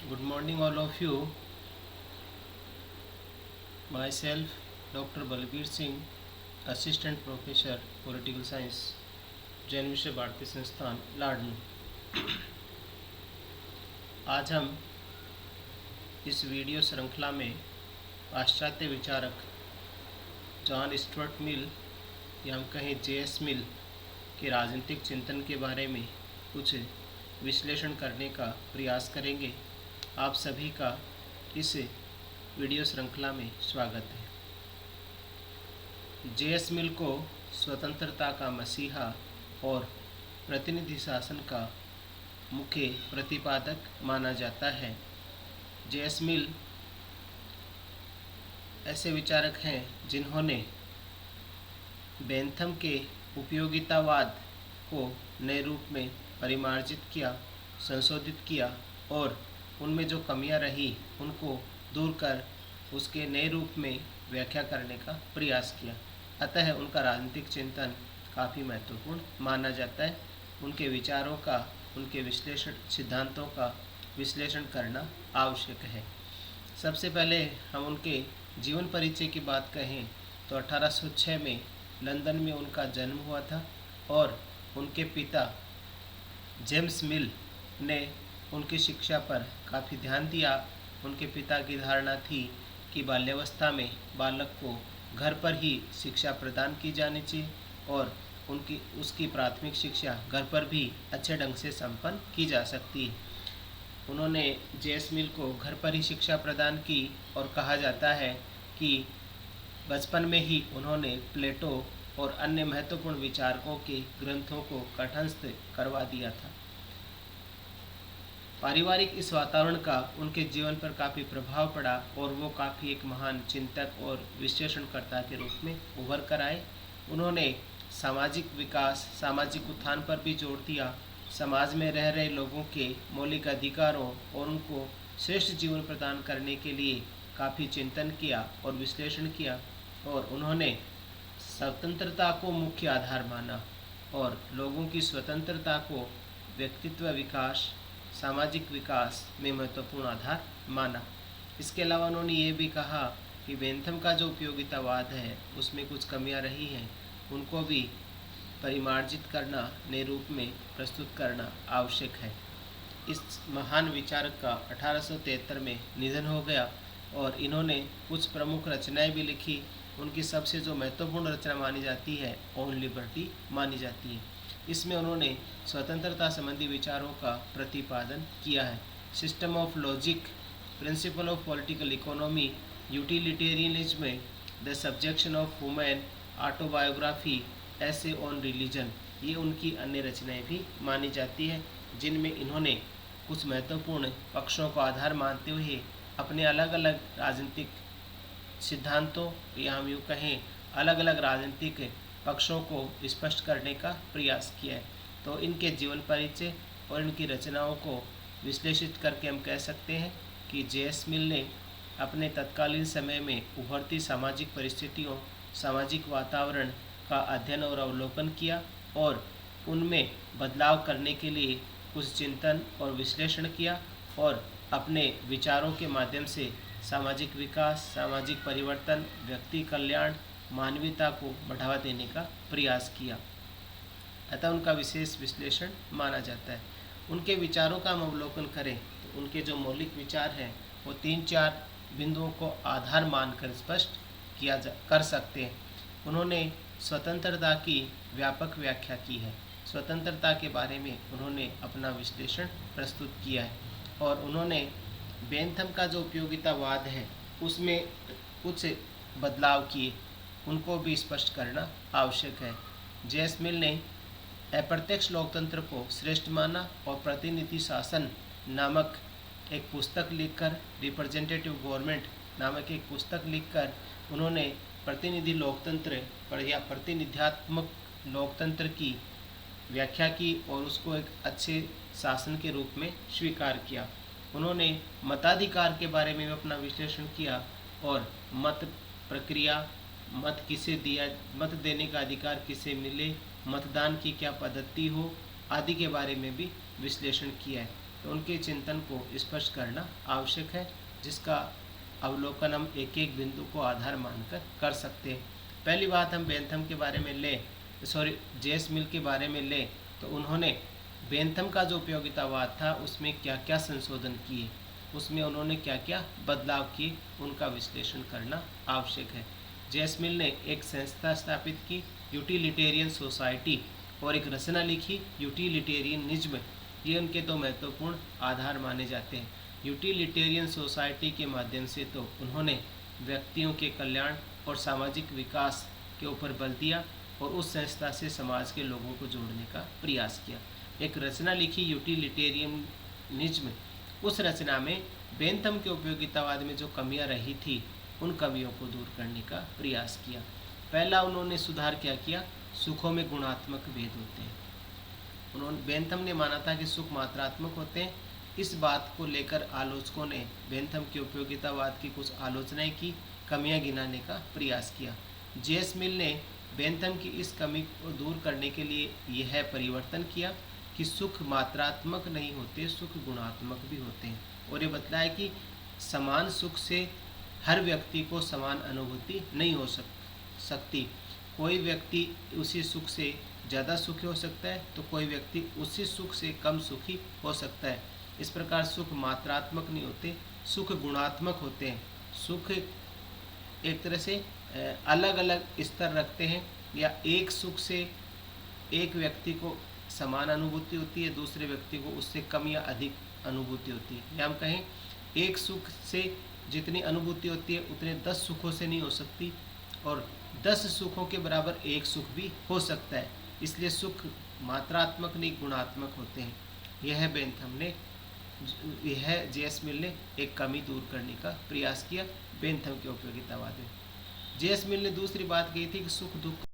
Good morning, all of you. Myself, Dr. Balbir Singh, Assistant Professor, Political Science, Jain विश्व भारती संस्थान Laden. आज हम इस वीडियो श्रृंखला में पाश्चात्य विचारक जॉन स्टुअर्ट मिल या हम कहें J.S. मिल के राजनीतिक चिंतन के बारे में कुछ विश्लेषण करने का प्रयास करेंगे। आप सभी का इस वीडियो श्रृंखला में स्वागत है। J.S. मिल को स्वतंत्रता का मसीहा और प्रतिनिधि शासन का मुख्य प्रतिपादक माना जाता है। J.S. मिल ऐसे विचारक हैं जिन्होंने बेंथम के उपयोगितावाद को नए रूप में परिमार्जित किया, संशोधित किया और उनमें जो कमियां रही उनको दूर कर उसके नए रूप में व्याख्या करने का प्रयास किया। अतः उनका राजनीतिक चिंतन काफ़ी महत्वपूर्ण माना जाता है। उनके विचारों का, उनके विश्लेषण सिद्धांतों का विश्लेषण करना आवश्यक है। सबसे पहले हम उनके जीवन परिचय की बात कहें तो 1806 में लंदन में उनका जन्म हुआ था और उनके पिता जेम्स मिल ने उनकी शिक्षा पर काफ़ी ध्यान दिया। उनके पिता की धारणा थी कि बाल्यावस्था में बालक को घर पर ही शिक्षा प्रदान की जानी चाहिए और उसकी प्राथमिक शिक्षा घर पर भी अच्छे ढंग से संपन्न की जा सकती है। उन्होंने J.S. मिल को घर पर ही शिक्षा प्रदान की और कहा जाता है कि बचपन में ही उन्होंने प्लेटो और अन्य महत्वपूर्ण विचारकों के ग्रंथों को कंठस्थ करवा दिया था। पारिवारिक इस वातावरण का उनके जीवन पर काफ़ी प्रभाव पड़ा और वो काफ़ी एक महान चिंतक और विश्लेषणकर्ता के रूप में उभर कर आए। उन्होंने सामाजिक विकास, सामाजिक उत्थान पर भी जोर दिया। समाज में रह रहे लोगों के मौलिक अधिकारों और उनको श्रेष्ठ जीवन प्रदान करने के लिए काफ़ी चिंतन किया और विश्लेषण किया और उन्होंने स्वतंत्रता को मुख्य आधार माना और लोगों की स्वतंत्रता को व्यक्तित्व विकास, सामाजिक विकास में महत्वपूर्ण आधार माना। इसके अलावा उन्होंने ये भी कहा कि बेंथम का जो उपयोगितावाद है उसमें कुछ कमियां रही हैं, उनको भी परिमार्जित करना, नए रूप में प्रस्तुत करना आवश्यक है। इस महान विचारक का 1873 में निधन हो गया और इन्होंने कुछ प्रमुख रचनाएं भी लिखी। उनकी सबसे जो महत्वपूर्ण रचना मानी जाती है ऑन लिबर्टी मानी जाती है। इसमें उन्होंने स्वतंत्रता संबंधी विचारों का प्रतिपादन किया है। System of logic, principle of political economy, utilitarianism, the subjection of women, autobiography, ऐसे ऑन रिलीजन, ये उनकी अन्य रचनाएं भी मानी जाती है जिनमें इन्होंने कुछ महत्वपूर्ण पक्षों को आधार मानते हुए अपने अलग अलग राजनीतिक सिद्धांतों या हम यूँ कहें अलग अलग राजनीतिक पक्षों को स्पष्ट करने का प्रयास किया है। तो इनके जीवन परिचय और इनकी रचनाओं को विश्लेषित करके हम कह सकते हैं कि J.S. मिल ने अपने तत्कालीन समय में उभरती सामाजिक परिस्थितियों, सामाजिक वातावरण का अध्ययन और अवलोकन किया और उनमें बदलाव करने के लिए कुछ चिंतन और विश्लेषण किया और अपने विचारों के माध्यम से सामाजिक विकास, सामाजिक परिवर्तन, व्यक्ति कल्याण, मानवीयता को बढ़ावा देने का प्रयास किया। अतः उनका विशेष विश्लेषण माना जाता है। उनके विचारों का हम अवलोकन करें तो उनके जो मौलिक विचार हैं वो 3-4 बिंदुओं को आधार मानकर स्पष्ट कर सकते हैं। उन्होंने स्वतंत्रता की व्यापक व्याख्या की है। स्वतंत्रता के बारे में उन्होंने अपना विश्लेषण प्रस्तुत किया है और उन्होंने बेंथम का जो उपयोगितावाद है उसमें कुछ बदलाव किए, उनको भी स्पष्ट करना आवश्यक है। J.S. मिल ने अप्रत्यक्ष लोकतंत्र को श्रेष्ठ माना और प्रतिनिधि शासन नामक एक पुस्तक लिखकर, रिप्रेजेंटेटिव गवर्नमेंट नामक एक पुस्तक लिखकर उन्होंने प्रतिनिधि लोकतंत्र पर या प्रतिनिध्यात्मक लोकतंत्र की व्याख्या की और उसको एक अच्छे शासन के रूप में स्वीकार किया। उन्होंने मताधिकार के बारे में अपना विश्लेषण किया और मत प्रक्रिया, मत किसे दिया, मत देने का अधिकार किसे मिले, मतदान की क्या पद्धति हो आदि के बारे में भी विश्लेषण किया है तो उनके चिंतन को स्पष्ट करना आवश्यक है, जिसका अवलोकन हम एक एक बिंदु को आधार मानकर कर सकते हैं। पहली बात हम बेंथम के बारे में जेएस मिल के बारे में लें तो उन्होंने बेंथम का जो उपयोगितावाद था उसमें क्या क्या संशोधन किए, उसमें उन्होंने क्या क्या बदलाव किए, उनका विश्लेषण करना आवश्यक है। जेएस मिल ने एक संस्था स्थापित की, यूटिलिटेरियन सोसाइटी, और एक रचना लिखी, यूटिलिटेरियनिज्म। ये उनके दो महत्वपूर्ण आधार माने जाते हैं। यूटिलिटेरियन सोसाइटी के माध्यम से तो उन्होंने व्यक्तियों के कल्याण और सामाजिक विकास के ऊपर बल दिया और उस संस्था से समाज के लोगों को जोड़ने का प्रयास किया। एक रचना लिखी, यूटिलिटेरियनिज्म। उस रचना में बेंथम के उपयोगितावाद में जो कमियां रही थी उन कमियों को दूर करने का प्रयास किया। पहला उन्होंने सुधार क्या किया, सुखों में गुणात्मक भेद होते हैं। बेंथम ने माना था कि सुख मात्रात्मक होते हैं। इस बात को लेकर आलोचकों ने बेंथम के उपयोगितावाद की कुछ आलोचनाएं की, कमियां गिनाने का प्रयास किया। जेएस मिल ने बेंथम की इस कमी को दूर करने के लिए यह परिवर्तन किया कि सुख मात्रात्मक नहीं होते, सुख गुणात्मक भी होते हैं, और ये बतलाया कि समान सुख से हर व्यक्ति को समान अनुभूति नहीं हो सकती। कोई व्यक्ति उसी सुख से ज़्यादा सुखी हो सकता है तो कोई व्यक्ति उसी सुख से कम सुखी हो सकता है। इस प्रकार सुख मात्रात्मक नहीं होते, सुख गुणात्मक होते हैं। सुख एक तरह से अलग अलग स्तर रखते हैं, या एक सुख से एक व्यक्ति को समान अनुभूति होती है, दूसरे व्यक्ति को उससे कम या अधिक अनुभूति होती है। या हम कहें एक सुख से जितनी अनुभूति होती है उतने 10 सुखों से नहीं हो सकती, और 10 सुखों के बराबर एक सुख भी हो सकता है। इसलिए सुख मात्रात्मक नहीं गुणात्मक होते हैं। यह जेएस मिल ने एक कमी दूर करने का प्रयास किया बेंथम के उपयोगितावाद में। जेएस मिल ने दूसरी बात कही थी कि सुख दुख